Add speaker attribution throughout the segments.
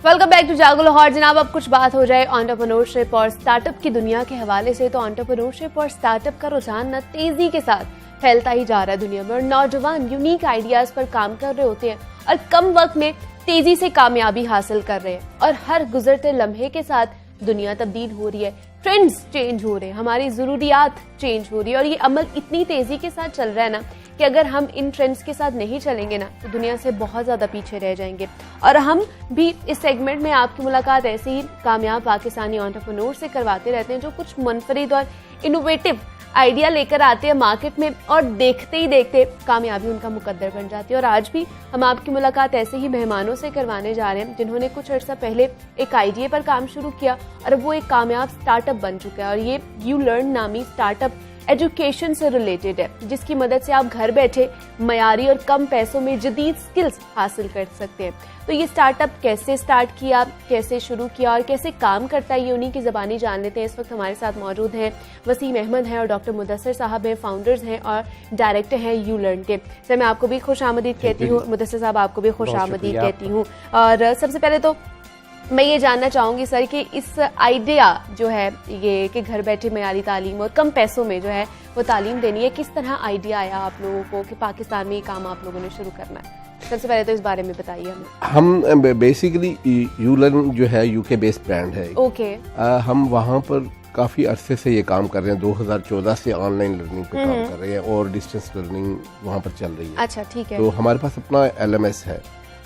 Speaker 1: Welcome back to जागो लाहौर। जनाब, अब कुछ बात हो जाए एंटरप्रेन्योरशिप और स्टार्टअप की दुनिया के हवाले से, तो एंटरप्रेन्योरशिप और स्टार्टअप का रुझान न तेजी के साथ फैलता ही जा रहा है दुनिया में, और नौजवान यूनिक आइडियाज पर काम कर रहे होते हैं और कम वक्त में तेजी से कामयाबी हासिल कर रहे हैं। और हर गुजरते लम्हे के साथ दुनिया तब्दील हो रही है, ट्रेंड्स चेंज हो रहे हैं, हमारी जरूरियात चेंज हो रही है, और ये अमल इतनी तेजी के साथ चल रहा है ना कि अगर हम इन ट्रेंड्स के साथ नहीं चलेंगे ना तो दुनिया से बहुत ज्यादा पीछे रह जाएंगे। और हम भी इस सेगमेंट में आपकी मुलाकात ऐसे ही कामयाब पाकिस्तानी एंटरप्रेन्योर से करवाते रहते हैं जो कुछ मुनफरिद और इनोवेटिव आइडिया लेकर आते हैं मार्केट में, और देखते ही देखते कामयाबी उनका मुकद्दर बन जाती है। और आज भी हम आपकी मुलाकात ऐसे ही मेहमानों से करवाने जा रहे हैं जिन्होंने कुछ अर्सा पहले एक आइडिया पर काम शुरू किया और अब वो एक कामयाब स्टार्टअप बन चुका है। और ये यू लर्न नामी स्टार्टअप एजुकेशन से रिलेटेड है, जिसकी मदद से आप घर बैठे मयारी और कम पैसों में जदीद स्किल्स हासिल कर सकते हैं। तो ये स्टार्टअप कैसे स्टार्ट किया, कैसे शुरू किया और कैसे काम करता है, ये उन्हीं की ज़बानी जान लेते हैं। इस वक्त हमारे साथ मौजूद हैं वसीम अहमद हैं और डॉक्टर मुदस्सिर साहब हैं, फाउंडर्स हैं और डायरेक्टर हैं यू लर्न के। सर, मैं आपको भी खुश आमदीद कहती हूँ, मुदस्सिर साहब आपको भी खुश आमदीद कहती हूँ। और सबसे पहले तो मैं ये जानना चाहूंगी सर कि इस आइडिया जो है ये कि घर बैठे मयारी तालीम और कम पैसों में जो है वो तालीम देनी है, किस तरह आइडिया आया आप लोगों को कि पाकिस्तान में ये काम आप लोगों ने शुरू करना है? सबसे पहले तो इस बारे में बताइए हमें।
Speaker 2: हम बेसिकली यू लर्न जो है यूके बेस्ड ब्रांड है।
Speaker 1: ओके।
Speaker 2: हम वहाँ पर काफ़ी अरसे से ये काम कर रहे हैं, 2014 से ऑनलाइन लर्निंग पे काम कर रहे हैं और डिस्टेंस लर्निंग वहाँ पर चल रही है।
Speaker 1: अच्छा, ठीक है।
Speaker 2: तो हमारे पास अपना LMS है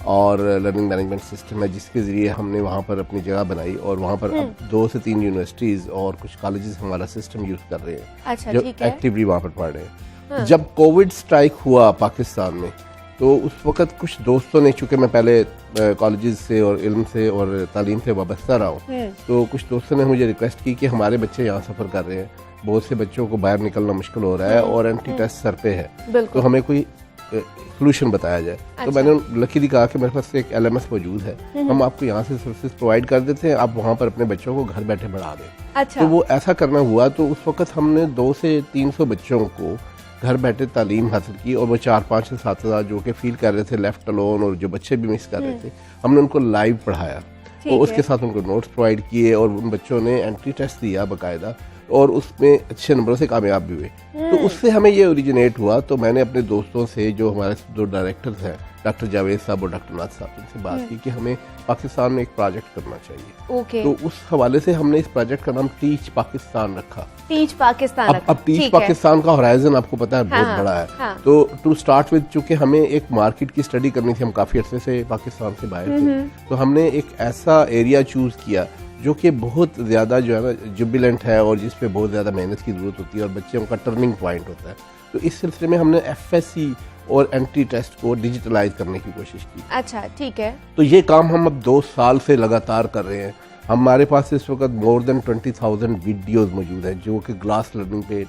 Speaker 2: और लर्निंग मैनेजमेंट सिस्टम है, जिसके ज़रिए हमने वहाँ पर अपनी जगह बनाई और वहाँ पर अब 2 से 3 यूनिवर्सिटीज़ और कुछ कॉलेजेस हमारा सिस्टम यूज़ कर रहे हैं।
Speaker 1: अच्छा,
Speaker 2: जो
Speaker 1: ठीक है।
Speaker 2: एक्टिवली वहाँ पर पढ़ रहे हैं। जब कोविड स्ट्राइक हुआ पाकिस्तान में, तो उस वक्त कुछ दोस्तों ने, चूँकि मैं पहले कॉलेजेस से और इल्म से और तालीम से वाबस्ता रहा हूँ, तो कुछ दोस्तों ने मुझे रिक्वेस्ट की कि हमारे बच्चे यहाँ सफ़र कर रहे हैं, बहुत से बच्चों को बाहर निकलना मुश्किल हो रहा है और एंटी टेस्ट सर पे है, तो हमें कोई सोल्यूशन बताया जाए। अच्छा। तो मैंने लकीली कहा कि मेरे पास एक LMS मौजूद है, हम आपको यहाँ से सर्विसेज प्रोवाइड कर देते हैं, आप वहाँ पर अपने बच्चों को घर बैठे पढ़ा दें।
Speaker 1: अच्छा।
Speaker 2: तो वो ऐसा करना हुआ, तो उस वक्त हमने 200 से 300 बच्चों को घर बैठे तालीम हासिल की, और वो 4-5 से 7 हज़ार जो कि फील कर रहे थे लेफ्ट अलोन और जो बच्चे भी मिस कर रहे थे, हमने उनको लाइव पढ़ाया और उसके साथ उनको नोट्स प्रोवाइड किए और उन बच्चों ने एंट्री टेस्ट दिया बाकायदा और उसमें अच्छे नंबरों से कामयाब भी हुए। तो उससे हमें ये ओरिजिनेट हुआ। तो मैंने अपने दोस्तों से, जो हमारे 2 डायरेक्टर्स हैं, डॉक्टर जावेद साहब और डॉक्टर नाथ साहब, उनसे बात की कि हमें पाकिस्तान में एक प्रोजेक्ट करना चाहिए।
Speaker 1: ओके।
Speaker 2: तो उस हवाले से हमने इस प्रोजेक्ट का नाम टीच पाकिस्तान रखा।
Speaker 1: टीच पाकिस्तान।
Speaker 2: अब टीच पाकिस्तान का होराइजन आपको पता है बहुत बड़ा है।
Speaker 1: हाँ।
Speaker 2: तो टू स्टार्ट विद, चूंकि हमें एक मार्केट की स्टडी करनी थी, हम काफी अरसे से पाकिस्तान से बाहर थे, तो हमने एक ऐसा एरिया चूज किया जो कि बहुत ज़्यादा जो है ना जुबिलेंट है और जिस पे बहुत ज़्यादा मेहनत की ज़रूरत होती है और बच्चों का टर्निंग पॉइंट होता है। तो इस सिलसिले में हमने FSC और एंट्री टेस्ट को डिजिटलाइज करने की कोशिश की।
Speaker 1: अच्छा, ठीक है।
Speaker 2: तो ये काम हम अब 2 साल से लगातार कर रहे हैं। हमारे पास इस वक्त मोर देन 20,000 वीडियोज़ मौजूद हैं जो कि ग्लास लर्निंग पे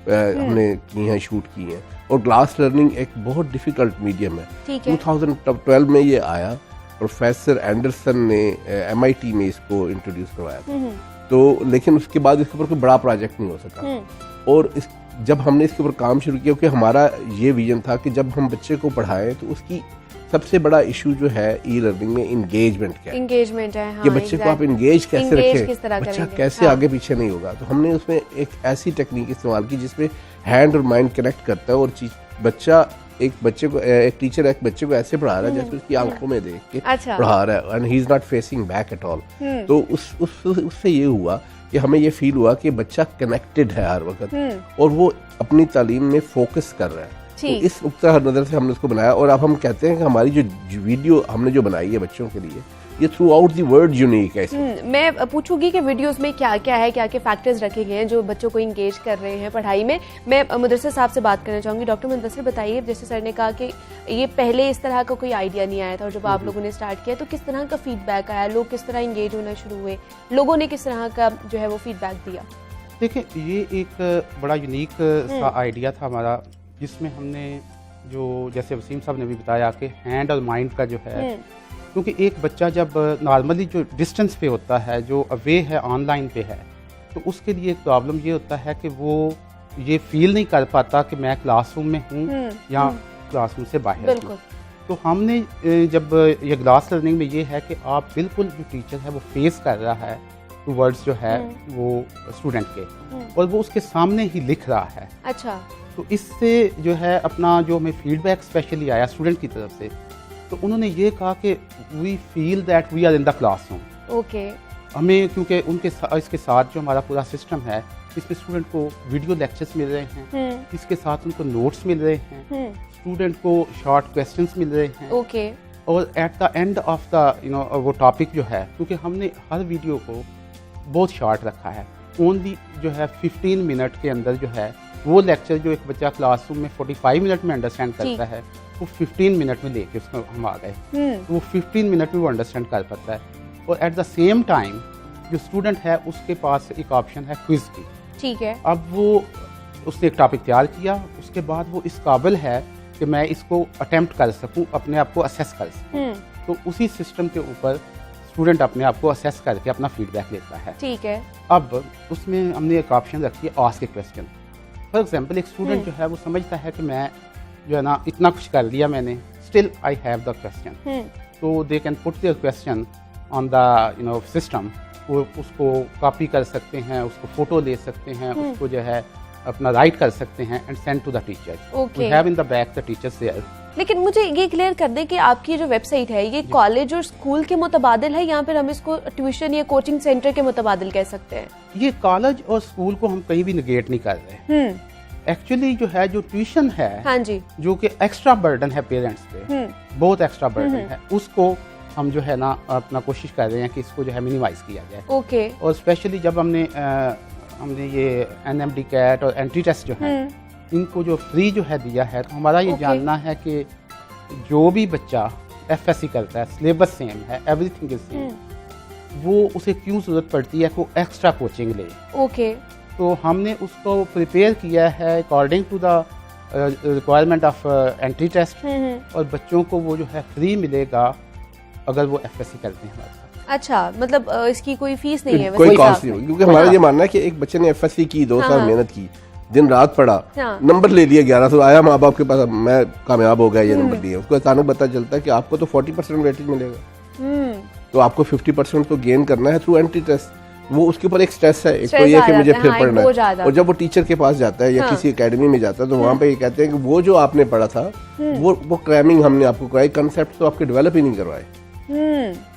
Speaker 2: हमने की हैं, शूट की हैं। और ग्लास लर्निंग एक बहुत डिफ़िकल्ट मीडियम है। 2012 में ये आया, प्रोफेसर एंडरसन ने MIT में इसको इंट्रोड्यूस करवाया था। तो लेकिन उसके बाद इसके ऊपर कोई बड़ा प्रोजेक्ट नहीं हो सका। और जब हमने इसके ऊपर काम शुरू किया, क्योंकि हमारा ये विजन था कि जब हम बच्चे को पढ़ाएं तो उसकी सबसे बड़ा इशू जो है ई लर्निंग में इंगेजमेंट क्या है।
Speaker 1: इंगेजमेंट है, हाँ,
Speaker 2: कि बच्चे को आप इंगेज कैसे रखें, बच्चा कैसे आगे पीछे नहीं होगा। तो हमने उसमें एक ऐसी टेक्निक इस्तेमाल की जिसमें हैंड और माइंड कनेक्ट करता है और एक टीचर एक बच्चे को ऐसे पढ़ा रहा है जैसे उसकी आंखों में देख के पढ़ा रहा है, and he is not facing back at all. तो उससे ये हुआ कि हमें ये फील हुआ कि बच्चा कनेक्टेड है हर वक्त और वो अपनी तालीम में फोकस कर रहा है। तो इस नुक्ता नज़र से हमने उसको बनाया। और अब हम कहते हैं कि हमारी जो वीडियो हमने जो बनाई है बच्चों के लिए, ये through out the world unique है।
Speaker 1: मैं पूछूंगी कि वीडियोस में क्या क्या है, क्या क्या फैक्टर्स रखे गए हैं जो बच्चों को इंगेज कर रहे हैं पढ़ाई में। मैं मुदस्सिर साहब से बात करना चाहूंगी। डॉक्टर मुदस्सिर, बताइए, जैसे सर ने कहा कि ये पहले इस तरह का कोई आइडिया नहीं आया था और जब आप लोगों ने स्टार्ट किया तो किस तरह का फीडबैक आया, लोग किस तरह इंगेज होना शुरू हुए, लोगों ने किस तरह का जो है वो फीडबैक दिया?
Speaker 3: देखिए, ये एक बड़ा यूनिक सा आइडिया था हमारा, जिसमें हमने जो जैसे वसीम साहब ने भी बताया कि हैंड और माइंड का जो है, क्योंकि एक बच्चा जब नॉर्मली जो डिस्टेंस पे होता है, जो अवे है, ऑनलाइन पे है, तो उसके लिए एक प्रॉब्लम ये होता है कि वो ये फील नहीं कर पाता कि मैं क्लासरूम में हूँ या क्लासरूम से बाहर हूँ। तो हमने जब ये ग्लास लर्निंग में ये है कि आप बिल्कुल जो टीचर है वो फेस कर रहा है टूवर्ड्स जो है वो स्टूडेंट के, और वो उसके सामने ही लिख रहा है।
Speaker 1: अच्छा।
Speaker 3: तो इससे जो है अपना जो हमें फीडबैक स्पेशली आया स्टूडेंट की तरफ से, तो उन्होंने ये कहा कि we feel that we are in the classroom.
Speaker 1: Okay.
Speaker 3: हमें क्योंकि इसके साथ जो हमारा पूरा सिस्टम है, इसमें स्टूडेंट को वीडियो लेक्चर्स मिल रहे हैं, इसके साथ उनको नोट्स मिल रहे हैं, स्टूडेंट को शॉर्ट क्वेश्चंस मिल रहे हैं।
Speaker 1: ओके।
Speaker 3: और at the end of the वो टॉपिक जो है, क्योंकि हमने हर वीडियो को बहुत शॉर्ट रखा है, ओनली जो है 15 मिनट के अंदर जो है वो लेक्चर जो एक बच्चा क्लासरूम में 45 मिनट में अंडरस्टैंड करता है, वो 15 मिनट में लेके उसको हम आ गए, तो वो 15 मिनट में वो अंडरस्टैंड कर पाता है। और एट द सेम टाइम जो स्टूडेंट है उसके पास एक ऑप्शन है क्विज की।
Speaker 1: ठीक है।
Speaker 3: अब वो उसने एक टॉपिक तैयार किया, उसके बाद वो इस काबिल है कि मैं इसको अटेम्प्ट कर सकूं, अपने आप को असेस कर सकूं, तो उसी सिस्टम के ऊपर स्टूडेंट अपने आप को असेस करके अपना फीडबैक लेता है।
Speaker 1: ठीक है।
Speaker 3: अब उसमें हमने एक ऑप्शन रखी है ask A question. For example एक स्टूडेंट जो है वो समझता है कि मैं जो है ना इतना कुछ कर लिया मैंने, still I have the question, तो they can put their question on the system. वो उसको कॉपी कर सकते हैं, उसको फोटो ले सकते हैं, उसको जो है अपना राइट कर सकते हैं and send to the teacher. We have in the back the teachers there.
Speaker 1: लेकिन मुझे ये क्लियर कर दे कि आपकी जो वेबसाइट है ये कॉलेज और स्कूल के मुतबादिल है, या फिर हम इसको ट्यूशन या कोचिंग सेंटर के मुतबादिल कह सकते हैं?
Speaker 3: ये कॉलेज और स्कूल को हम कहीं भी निगेट नहीं कर रहे। एक्चुअली जो है जो ट्यूशन है,
Speaker 1: हाँ जी,
Speaker 3: जो कि एक्स्ट्रा बर्डन है पेरेंट्स पे, बहुत एक्स्ट्रा बर्डन है, उसको हम जो है ना अपना कोशिश कर रहे हैं कि इसको जो है मिनिमाइज किया जाए।
Speaker 1: ओके।
Speaker 3: और स्पेशली जब हमने ये NMD कैट और एंट्री टेस्ट जो है इनको जो फ्री जो है दिया है, तो हमारा ये जानना है कि जो भी बच्चा FSC करता है, सिलेबस सेम है, एवरीथिंग इज सेम, वो उसे क्यों जरूरत पड़ती है को एक्स्ट्रा कोचिंग ले।
Speaker 1: ओके।
Speaker 3: तो हमने उसको प्रिपेयर किया है according to the requirement of entry test, और बच्चों को वो जो है फ्री मिलेगा अगर वो FSC करते हैं हमारे साथ।
Speaker 1: अच्छा, मतलब इसकी कोई फीस नहीं है?
Speaker 2: कोई कॉस्ट नहीं, क्योंकि हमारा ये मानना है कि एक बच्चे ने FSC की, 2 साल मेहनत की, दिन रात पढ़ा, नंबर ले लिया 1100, आया माँ बाप के पास, मैं कामयाब हो गया, ये नंबर दिए, उसको अचानक पता चलता है कि आपको तो 40% वेटेज मिलेगा, तो आपको 50% तो गेन करना है थ्रू एंट्री टेस्ट। वो उसके ऊपर एक स्ट्रेस है, एक तो ये कि मुझे फिर पढ़ना है, और जब वो टीचर के पास जाता है या किसी एकेडमी में जाता है तो वहाँ पे ये कहते हैं कि वो जो आपने पढ़ा था वो क्रैमिंग हमने आपको कराई, कंसेप्ट तो आपके डेवलप ही नहीं करवाए,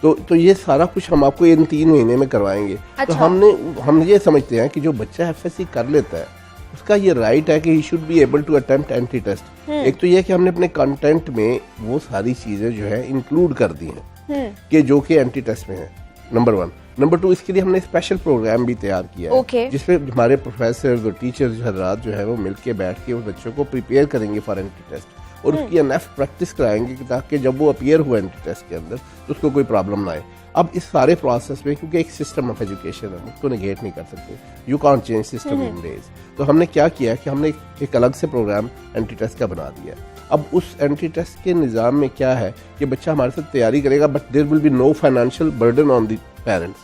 Speaker 2: तो ये सारा कुछ हम आपको इन 3 महीने में करवाएंगे। अच्छा। तो हम ये समझते हैं कि जो बच्चा FSC कर लेता है उसका ये राइट है कि he should be able to attempt entry test. एक तो ये कि हमने अपने कंटेंट में वो सारी चीजें जो है इंक्लूड कर दी हैं कि जो कि एंट्री टेस्ट में है, नंबर 1। नंबर 2, इसके लिए हमने स्पेशल प्रोग्राम भी तैयार किया है, जिसमें हमारे प्रोफेसर और टीचर्स हजरात जो है वो मिलके बैठ के उस बच्चों को प्रिपेयर करेंगे फॉर एंट्री टेस्ट, और उसकी एनएफ प्रैक्टिस कराएंगे ताकि जब वो अपीयर हुआ एंट्री टेस्ट के अंदर तो उसको कोई प्रॉब्लम ना आए। अब इस सारे प्रोसेस में, क्योंकि एक सिस्टम ऑफ एजुकेशन है, उसको निगेट नहीं कर सकते, you can't change system in days, तो हमने क्या किया कि हमने एक अलग से प्रोग्राम एंट्री टेस्ट का बना दिया। अब उस एंट्री टेस्ट के निज़ाम में क्या है कि बच्चा हमारे साथ तैयारी करेगा, but there will be no financial burden on the parents,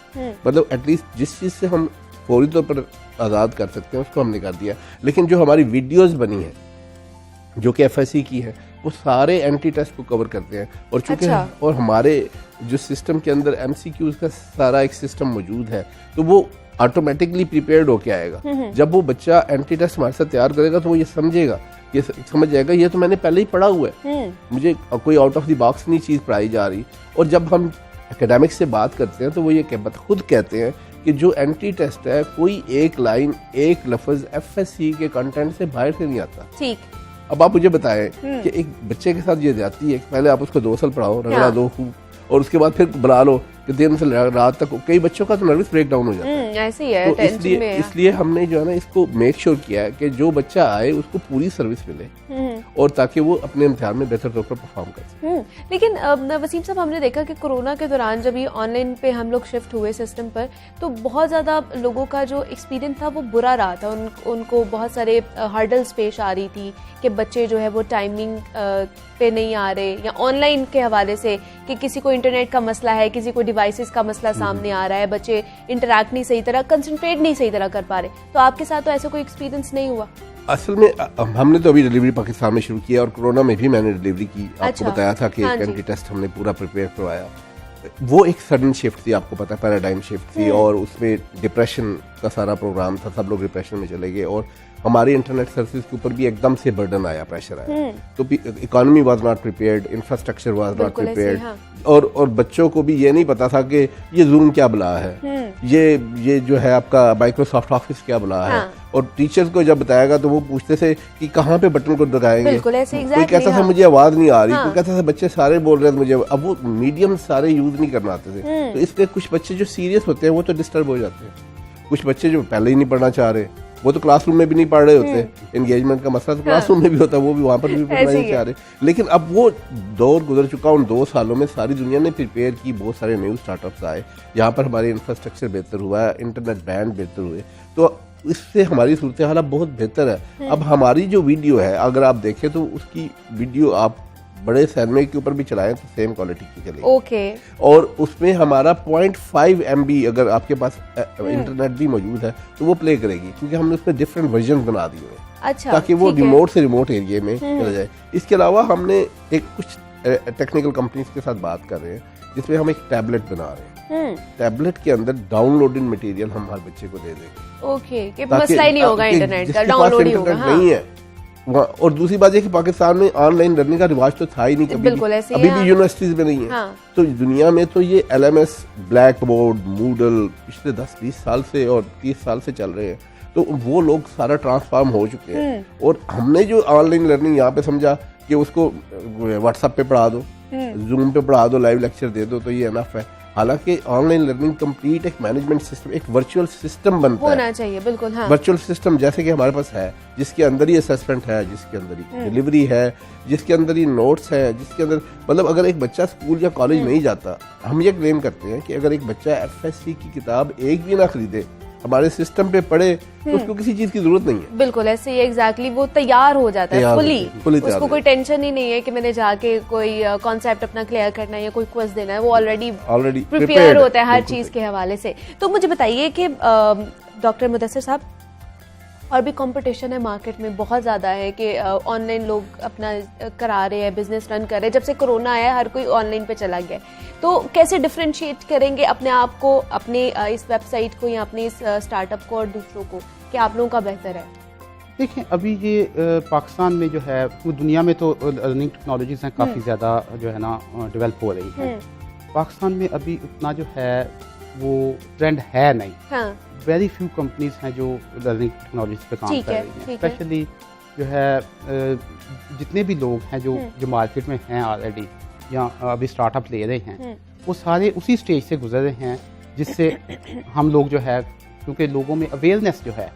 Speaker 2: मतलब एटलीस्ट जिस चीज़ से हम फौरी तौर पर आज़ाद कर सकते हैं उसको हमने कर दिया। लेकिन जो हमारी वीडियोज़ बनी है जो कि FSC की है, वो सारे एंट्री टेस्ट को कवर करते हैं, और चूंकि और हमारे जो सिस्टम के अंदर MCQs का सारा एक सिस्टम मौजूद है, तो वो ऑटोमेटिकली प्रिपेयर्ड होके आएगा। जब वो बच्चा एंट्री टेस्ट हमारे साथ तैयार करेगा तो वो ये समझेगा, ये समझ जाएगा ये तो मैंने पहले ही पढ़ा हुआ है, मुझे कोई आउट ऑफ द बॉक्स नहीं चीज़ पढ़ाई जा रही। और जब हम एकेडमिक्स से बात करते हैं तो वो ये खुद कहते हैं कि जो एंट्री टेस्ट है, कोई एक लाइन, एक लफ्ज FSC के कंटेंट से बाहर से नहीं आता। ठीक। अब आप मुझे बताएं कि एक बच्चे के साथ ये जाती है, पहले आप उसको 2 साल पढ़ाओ, रगड़ा दो खूब, और उसके बाद फिर बुला लो कि दिन से रात तक, कई बच्चों का तो नर्वस ब्रेक डाउन हो जाता है। ऐसे ही है, तो इसलिए हमने जो है ना इसको मेक श्योर किया है कि जो बच्चा आए उसको पूरी सर्विस मिले, और ताकि वो अपने इम्तिहान में बेहतर तौर पर परफॉर्म कर सके।
Speaker 1: लेकिन वसीम साहब, हमने देखा कि कोरोना के दौरान जब ये ऑनलाइन पे हम लोग शिफ्ट हुए सिस्टम पर, तो बहुत ज़्यादा लोगों का जो एक्सपीरियंस था वो बुरा रहा था। उनको बहुत सारे हर्डल्स पेश आ रही थी कि बच्चे जो है वो टाइमिंग पे नहीं आ रहे, या ऑनलाइन के हवाले से कि किसी को इंटरनेट का मसला है, किसी को डिवाइसेस का मसला सामने आ रहा है, बच्चे इंटरैक्ट नहीं सही तरह, कंसंट्रेट नहीं सही तरह कर पा रहे। तो आपके साथ तो ऐसा कोई एक्सपीरियंस नहीं हुआ?
Speaker 2: असल में हमने तो अभी डिलीवरी पाकिस्तान में शुरू किया और कोरोना में भी मैंने डिलीवरी की। आपको
Speaker 1: अच्छा।
Speaker 2: बताया था कि
Speaker 1: हाँ
Speaker 2: एक
Speaker 1: जी।
Speaker 2: एंटी टेस्ट हमने पूरा प्रिपेयर करवाया। वो एक सडन शिफ्ट थी, आपको पता है, पैराडाइम शिफ्ट थी और उसमें डिप्रेशन का सारा प्रोग्राम था, सब लोग डिप्रेशन में चले गए और हमारी इंटरनेट सर्विस के ऊपर भी एकदम से बर्डन आया, प्रेशर आया। तो economy was not prepared, infrastructure was not
Speaker 1: बिल्कुल ऐसे ही,
Speaker 2: प्रिपेयर्ड
Speaker 1: हाँ।
Speaker 2: और बच्चों को भी ये नहीं पता था कि ये जूम क्या बला है, ये जो है आपका माइक्रोसॉफ्ट ऑफिस क्या बला है।
Speaker 1: हाँ।
Speaker 2: और टीचर्स को जब बताएगा तो वो पूछते थे कि कहाँ पे बटन को दबाएंगे।
Speaker 1: बिल्कुल ऐसे,
Speaker 2: कोई
Speaker 1: exactly,
Speaker 2: कहता था
Speaker 1: हाँ।
Speaker 2: मुझे आवाज नहीं आ रही,
Speaker 1: हाँ।
Speaker 2: कोई कहता था बच्चे सारे बोल रहे थे मुझे। अब वो मीडियम सारे यूज नहीं करना आते थे, तो इसलिए कुछ बच्चे जो सीरियस होते हैं वो तो डिस्टर्ब हो जाते हैं। कुछ बच्चे जो पहले ही नहीं पढ़ना चाह रहे वो तो क्लासरूम में भी नहीं पढ़ रहे होते। एंगेजमेंट का मसला तो क्लासरूम में भी होता है, वो भी वहां पर भी पढ़ना
Speaker 1: ऐसे ही
Speaker 2: नहीं चाह रहे। लेकिन अब वो दौर गुजर चुका। उन 2 सालों में सारी दुनिया ने प्रिपेयर की, बहुत सारे न्यू स्टार्टअप्स आए, यहाँ पर हमारे इंफ्रास्ट्रक्चर बेहतर हुआ, इंटरनेट बैंड बेहतर हुए, तो इससे हमारी सूरत हाल बहुत बेहतर है। अब हमारी जो वीडियो है अगर आप देखें तो उसकी वीडियो आप बड़े सैनमे के ऊपर भी चलाएं तो सेम क्वालिटी की चलेगी।
Speaker 1: ओके।
Speaker 2: और उसमें हमारा 0.5 MB अगर आपके पास इंटरनेट भी मौजूद है तो वो प्ले करेगी, क्योंकि हमने उसमें डिफरेंट वर्जन बना दिए हैं
Speaker 1: अच्छा,
Speaker 2: ताकि वो
Speaker 1: ठीक है।
Speaker 2: रिमोट से रिमोट एरिया में चला जाए। इसके अलावा हमने एक कुछ टेक्निकल कंपनीज के साथ बात कर रहे हैं जिसमें हम एक टैबलेट बना रहे हैं। टैबलेट के अंदर डाउनलोडेड मटेरियल हम हर बच्चे को दे देंगे।
Speaker 1: ओके, कि
Speaker 2: ताकि
Speaker 1: मसला ही नहीं होगा
Speaker 2: आपके
Speaker 1: इंटरनेट का,
Speaker 2: जिसके पास
Speaker 1: डाउनलोड ही होगा।
Speaker 2: इंटरनेट नहीं है और दूसरी बात ये कि पाकिस्तान में ऑनलाइन लर्निंग का रिवाज तो था ही नहीं कभी
Speaker 1: बिल्कुल
Speaker 2: भी।
Speaker 1: ऐसे ही
Speaker 2: अभी
Speaker 1: है।
Speaker 2: भी यूनिवर्सिटीज में नहीं है।
Speaker 1: हाँ।
Speaker 2: तो दुनिया में तो ये LMS, ब्लैक बोर्ड, मूडल पिछले 10-20 साल से और 30 साल से चल रहे हैं, तो वो लोग सारा ट्रांसफॉर्म हो चुके हैं। और हमने जो ऑनलाइन लर्निंग यहाँ पे समझा कि उसको व्हाट्सएप पे पढ़ा दो, जूम पे पढ़ा दो, लाइव लेक्चर दे दो तो ये एनफ है। हालांकि ऑनलाइन लर्निंग कंप्लीट एक मैनेजमेंट सिस्टम, एक वर्चुअल सिस्टम बनता है,
Speaker 1: होना चाहिए। बिल्कुल, हाँ।
Speaker 2: वर्चुअल सिस्टम जैसे कि हमारे पास है, जिसके अंदर ही असेसमेंट है, जिसके अंदर ही डिलीवरी है, जिसके अंदर ही नोट्स है, जिसके अंदर मतलब अगर एक बच्चा स्कूल या कॉलेज नहीं जाता, हम ये क्लेम करते हैं कि अगर एक बच्चा FSC की किताब एक भी ना खरीदे, हमारे सिस्टम पे पढ़े, तो उसको किसी चीज की जरूरत नहीं है।
Speaker 1: बिल्कुल ऐसे ही, एग्जैक्टली, वो तैयार हो जाता है फुली।
Speaker 2: तैयार
Speaker 1: उसको
Speaker 2: हो
Speaker 1: कोई टेंशन ही नहीं है कि मैंने जाके कोई कॉन्सेप्ट अपना क्लियर करना है या कोई क्विज देना है, वो ऑलरेडी प्रिपेयर होता है हर चीज के हवाले से। तो मुझे बताइए कि डॉक्टर मुदस्सिर साहब, और भी कंपटीशन है मार्केट में बहुत ज़्यादा है कि ऑनलाइन लोग अपना करा रहे हैं, बिजनेस रन कर रहे हैं। जब से कोरोना आया हर कोई ऑनलाइन पे चला गया, तो कैसे डिफरेंशिएट करेंगे अपने आप को, अपने इस वेबसाइट को या अपने इस स्टार्टअप को और दूसरों को, कि आप लोगों का बेहतर है?
Speaker 3: देखिए, अभी ये पाकिस्तान में जो है, दुनिया में तो लर्निंग टेक्नोलॉजीज हैं काफ़ी ज़्यादा जो है ना डेवलप हो रही हैं। पाकिस्तान में अभी उतना जो है वो ट्रेंड है नहीं।
Speaker 1: हाँ।
Speaker 3: वेरी फ्यू कंपनीज हैं जो लर्निंग टेक्नोलॉजीज पे काम कर रही हैं। स्पेशली जो है जितने भी लोग हैं जो मार्केट में हैं ऑलरेडी या अभी स्टार्टअप ले रहे हैं, वो सारे उसी स्टेज से गुजर रहे हैं जिससे हम लोग जो है, क्योंकि लोगों में अवेयरनेस जो है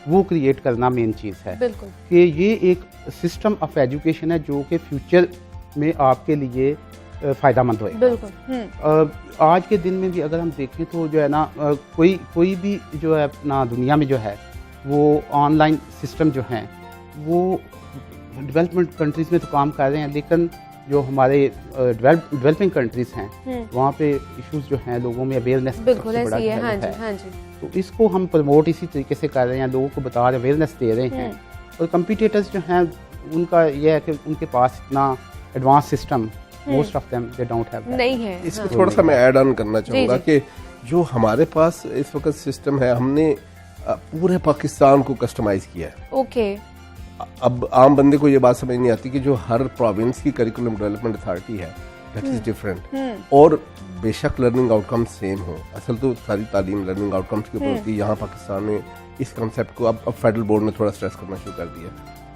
Speaker 3: वो क्रिएट करना मेन चीज़ है कि ये एक सिस्टम ऑफ एजुकेशन है जो कि फ्यूचर में आपके लिए फ़ायदामंद होएगा।
Speaker 1: बिल्कुल।
Speaker 3: आज के दिन में भी अगर हम देखें तो जो है ना कोई भी जो है अपना दुनिया में जो है वो ऑनलाइन सिस्टम जो हैं वो डेवलपमेंट कंट्रीज़ में तो काम कर रहे हैं, लेकिन जो हमारे डेवलपिंग कंट्रीज़ हैं वहाँ पे इश्यूज जो हैं लोगों में अवेयरनेस
Speaker 1: बिल्कुल ऐसी है। हाँ जी, हाँ जी।
Speaker 3: तो इसको हम प्रमोट इसी तरीके से कर रहे हैं, लोगों को बता रहे, अवेयरनेस दे रहे हैं। और कंपटीटर्स जो हैं उनका यह है कि उनके पास इतना advance system most of them they don't have
Speaker 1: नहीं है।
Speaker 2: इसमें थोड़ा सा मैं ऐड ऑन करना चाहूँगा कि जो हमारे पास इस वक्त सिस्टम है, हमने पूरे पाकिस्तान को कस्टमाइज किया है।
Speaker 1: ओके।
Speaker 2: अब आम बंदे को ये बात समझ नहीं आती कि जो हर प्रोविंस की करिकुलम डेवलपमेंट अथॉरिटी है दैट इज डिफरेंट, और बेशक लर्निंग आउटकम सेम हो, असल तो सारी तालीम लर्निंग आउटकम्स के ऊपर होती है। यहाँ पाकिस्तान में इस कंसेप्ट को अब फेडरल बोर्ड ने थोड़ा स्ट्रेस करना शुरू कर दिया,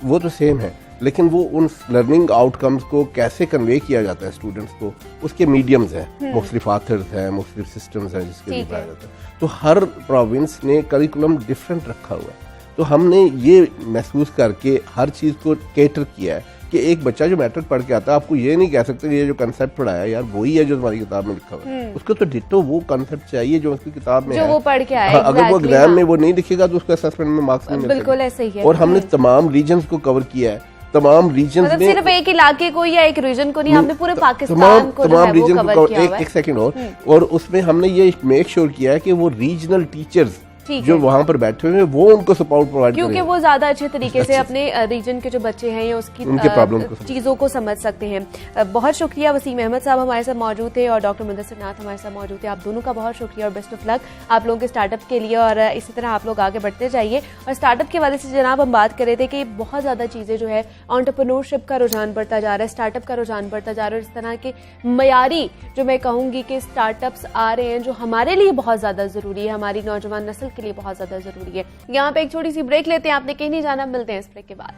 Speaker 2: वो तो सेम है, लेकिन वो उन लर्निंग आउटकम्स को कैसे कन्वे किया जाता है स्टूडेंट्स को, उसके मीडियम्स हैं, मुख्तलिफ ऑथर्स हैं, मुख्तलिफ सिस्टम्स हैं जिसके लिए बताया जाता है। तो हर प्रोविंस ने करिकुलम डिफरेंट रखा हुआ है। तो हमने ये महसूस करके हर चीज़ को कैटर किया है कि एक बच्चा जो मैट्रिक पढ़ के आता है, आपको ये नहीं कह सकते कि ये जो कंसेप्ट पढ़ाया यार वही है जो तुम्हारी किताब में लिखा हुआ है, उसको तो डिट्टो वो कंसेप्ट चाहिए जो उसकी किताब में
Speaker 1: जो
Speaker 2: है,
Speaker 1: वो पढ़ के आया।
Speaker 2: अगर वो एग्जाम में वो नहीं लिखेगा तो उसको असेसमेंट में मार्क्स नहीं मिलेंगे।
Speaker 1: बिल्कुल ऐसे ही है।
Speaker 2: और हमने तमाम रीजन्स को कवर किया है, तमाम रीजन्स
Speaker 1: मतलब
Speaker 2: में,
Speaker 1: सिर्फ एक इलाके को या एक रीजन को नहीं, हमने पूरे पाकिस्तान को जो है वो कवर किया हुआ है।
Speaker 2: एक सेकंड और उसमें हमने ये मेक श्योर किया है कि वो रीजनल टीचर्स
Speaker 1: ठीक
Speaker 2: जो
Speaker 1: है।
Speaker 2: वहाँ पर बैठे हुए हैं वो उनको सपोर्ट प्रोवाइड
Speaker 1: क्योंकि
Speaker 2: करें।
Speaker 1: वो ज्यादा अच्छे तरीके से अपने रीजन के जो बच्चे हैं या उसकी
Speaker 2: उनके problem को समझ-
Speaker 1: चीजों को समझ सकते हैं। बहुत शुक्रिया वसीम अहमद साहब हमारे साथ मौजूद थे और डॉक्टर मुदस्सिर नाथ हमारे साथ मौजूद थे। आप दोनों का बहुत शुक्रिया और बेस्ट ऑफ लक आप लोगों के स्टार्टअप के लिए और इसी तरह आप लोग आगे बढ़ते जाइए। और स्टार्टअप के वाले से जनाब हम बात कर रहे थे कि बहुत ज्यादा चीजें जो है एंटरप्रेन्योरशिप का रुझान बढ़ता जा रहा है, स्टार्टअप का रुझान बढ़ता जा रहा है और इस तरह के मयारी जो मैं कहूंगी कि स्टार्टअप्स आ रहे हैं जो हमारे लिए बहुत ज्यादा जरूरी है, हमारी नौजवान नस्ल के लिए बहुत ज्यादा जरूरी है। यहाँ पे एक छोटी सी ब्रेक लेते हैं, आपने कहीं नहीं जाना, मिलते हैं इस ब्रेक के बाद।